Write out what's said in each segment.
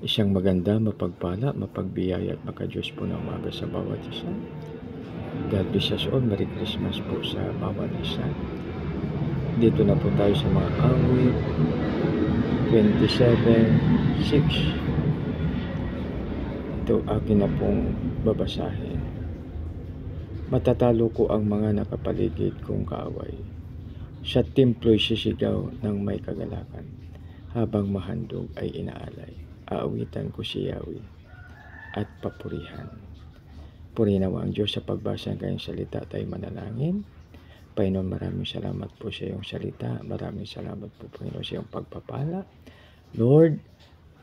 Isang maganda, mapagpala, mapagbiyaya at makadiyos po na umaga sa bawat isa. God bless us all. Merry Christmas po sa bawat isa. Dito na po tayo sa mga awit 27:6. Ito akin na pong babasahin. Matatalo ko ang mga nakapaligid kong kaaway. Sa templo'y sisigaw ng may kagalakan, habang mahandog ay inaalay. Aawitan ko si Yahweh at papurihan. Purihin nawa ang Diyos sa pagbasa ng kanyang salita. Tayo manalangin. Panginoon, maraming salamat po sa iyong salita. Maraming salamat po, Panginoon, sa iyong pagpapala. Lord,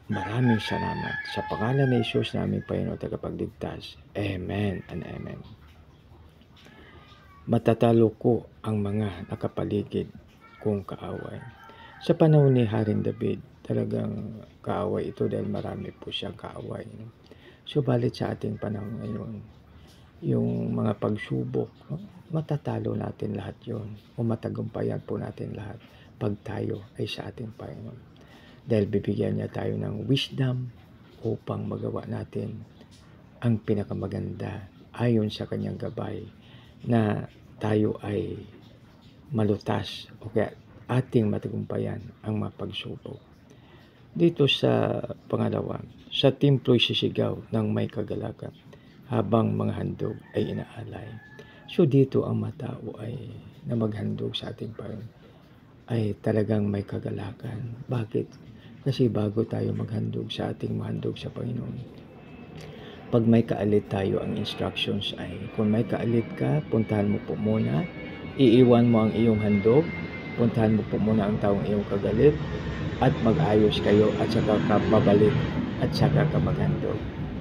maraming salamat. Sa pangalan ni Jesus namin, Panginoon, tagapagligtas. Amen and amen. Matatalo ko ang mga nakapaligid kong kaaway. Sa panahon ni Haring David, talagang kaaway ito dahil marami po siyang kaaway. Subalit sa ating panahon ngayon, yung mga pagsubok, matatalo natin lahat yon o matagumpayan po natin lahat pag tayo ay sa ating Panginoon. Dahil bibigyan niya tayo ng wisdom upang magawa natin ang pinakamaganda ayon sa kanyang gabay na tayo ay malutas o kaya ating matagumpayan ang mga pagsubok. Dito sa pangalawa, sa templo'y sisigaw ng may kagalakan, habang mga handog ay inaalay. So dito ang mga tao ay na maghandog sa ating Panginoon ay talagang may kagalakan. Bakit? Kasi bago tayo maghandog sa ating mahandog sa Panginoon, pag may kaalit tayo, ang instructions ay kung may kaalit ka, puntahan mo po muna, iiwan mo ang iyong handog, puntahan mo po muna ang taong iyong kagalit at mag-ayos kayo at saka ka babalik at saka ka maghandog.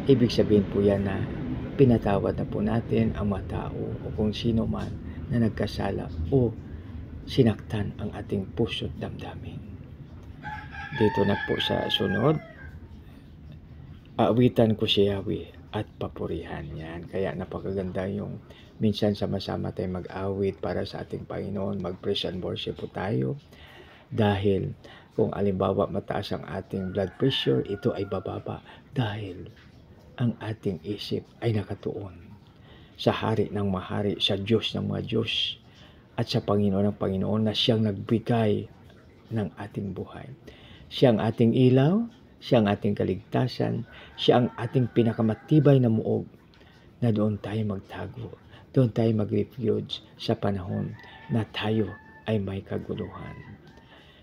Ibig sabihin po yan na pinatawad na po natin ang mga tao o kung sino man na nagkasala o sinaktan ang ating puso't damdamin. Dito na po sa sunod, aawitan ko si Yahweh at papurihan. Yan. Kaya napakaganda yung minsan sama-sama tayo mag-awit para sa ating Panginoon. Mag-praise and worship po tayo. Dahil kung alimbawa mataas ang ating blood pressure, ito ay bababa. Dahil ang ating isip ay nakatuon sa hari ng mahari, sa Diyos ng mga Diyos, at sa Panginoon ng Panginoon na siyang nagbigay ng ating buhay. Siya ang ating ilaw, siya ang ating kaligtasan, siya ang ating pinakamatibay na muog na doon tayo magtago, doon tayo mag-refuge sa panahon na tayo ay may kaguluhan.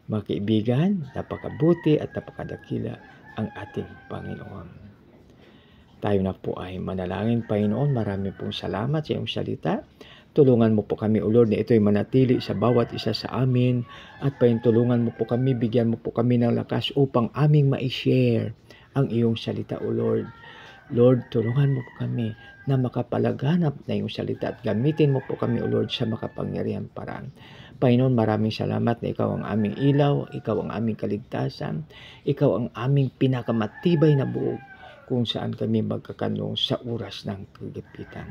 Mga kaibigan, napakabuti at napakadakila ang ating Panginoon. Tayo na po ay manalangin. Panginoon, marami pong salamat sa iyong salita. Tulungan mo po kami, O Lord, na ito ay manatili sa bawat isa sa amin. At tulungan mo po kami, bigyan mo po kami ng lakas upang aming ma-share ang iyong salita, O Lord. Lord, tulungan mo po kami na makapalaganap na iyong salita at gamitin mo po kami, O Lord, sa makapangyarihan paraan. Panginoon, maraming salamat na ikaw ang aming ilaw, ikaw ang aming kaligtasan, ikaw ang aming pinakamatibay na buog kung saan kami magkakanlong sa oras ng kagipitan.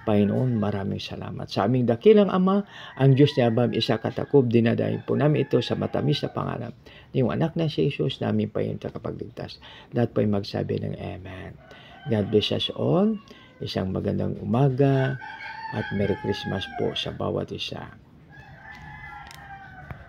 Panginoon, maraming salamat. Sa aming dakilang Ama, ang Diyos ni Abraham, Isaac at Jacob, dinadahin po namin ito sa matamis na pangalan ng iyong anak na si Jesus, namin pa yung takapagligtas. Lahat po ay magsabi ng Amen. God bless us all. Isang magandang umaga at Merry Christmas po sa bawat isa.